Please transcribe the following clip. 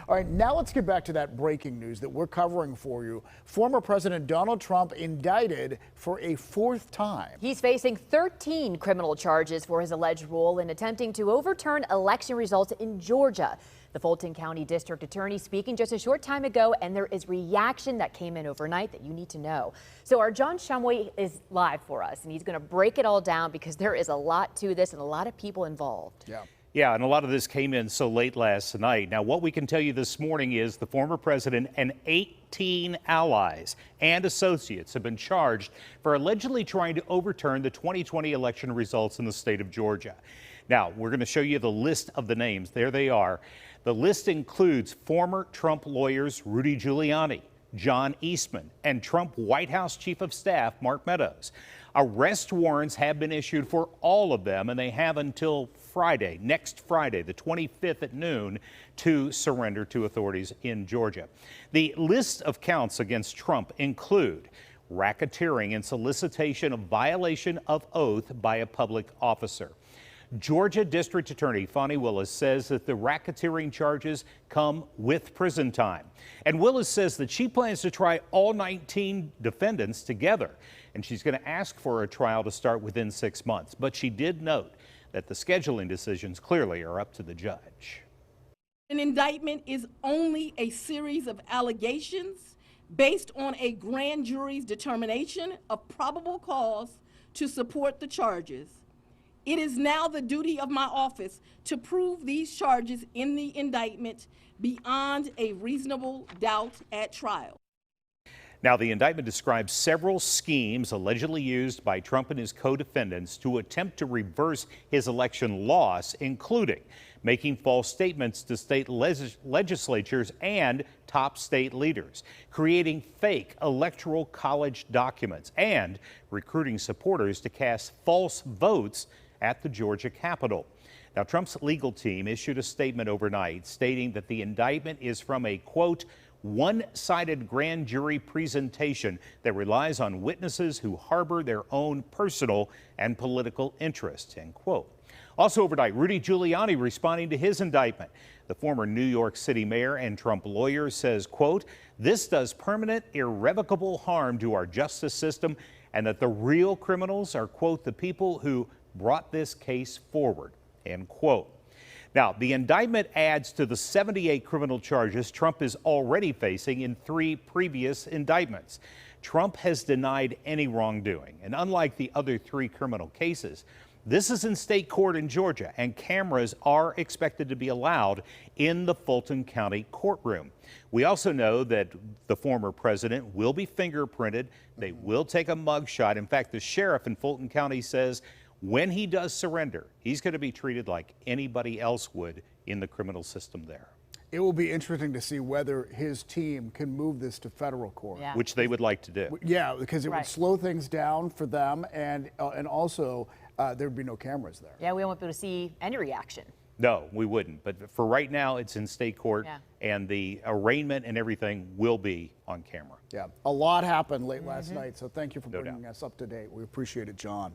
All right, now let's get back to that breaking news that we're covering for you. Former President Donald Trump indicted for a fourth time. He's facing 13 criminal charges for his alleged role in attempting to overturn election results in Georgia. The Fulton County District Attorney speaking just a short time ago, and there is reaction that came in overnight that you need to know. So our John Shumway is live for us, and he's going to break it all down because there is a lot to this and a lot of people involved. Yeah, and a lot of this came in so late last night. Now, what we can tell you this morning is the former president and 18 allies and associates have been charged for allegedly trying to overturn the 2020 election results in the state of Georgia. Now, we're going to show you the list of the names. There they are. The list includes former Trump lawyers Rudy Giuliani, John Eastman, and Trump White House Chief of Staff Mark Meadows. Arrest warrants have been issued for all of them, and they have until Friday, next Friday, the 25th at noon, to surrender to authorities in Georgia. The list of counts against Trump include racketeering and solicitation of violation of oath by a public officer. Georgia District Attorney Fani Willis says that the racketeering charges come with prison time. And Willis says that she plans to try all 19 defendants together, and she's going to ask for a trial to start within 6 months. But she did note that the scheduling decisions clearly are up to the judge. An indictment is only a series of allegations based on a grand jury's determination of probable cause to support the charges. It is now the duty of my office to prove these charges in the indictment beyond a reasonable doubt at trial. Now, the indictment describes several schemes allegedly used by Trump and his co-defendants to attempt to reverse his election loss, including making false statements to state legislatures and top state leaders, creating fake electoral college documents, and recruiting supporters to cast false votes at the Georgia Capitol. Now, Trump's legal team issued a statement overnight stating that the indictment is from a, quote, one-sided grand jury presentation that relies on witnesses who harbor their own personal and political interests, end quote. Also overnight, Rudy Giuliani responding to his indictment. The former New York City mayor and Trump lawyer says, quote, this does permanent, irrevocable harm to our justice system, and that the real criminals are, quote, the people who brought this case forward, end quote. Now, the indictment adds to the 78 criminal charges Trump is already facing in 3 previous indictments. Trump has denied any wrongdoing, and unlike the other 3 criminal cases, this is in state court in Georgia, and cameras are expected to be allowed in the Fulton County courtroom. We also know that the former president will be fingerprinted. They will take a mugshot. In fact, the sheriff in Fulton County says when he does surrender, he's going to be treated like anybody else would in the criminal system there. It will be interesting to see whether his team can move this to federal court. Yeah. Which they would like to do. Yeah, because it would slow things down for them, and also there would be no cameras there. Yeah, we won't be able to see any reaction. No, we wouldn't. But for right now, it's in state court, and the arraignment and everything will be on camera. Yeah, a lot happened late last night, so thank you for bringing us up to date. We appreciate it, John.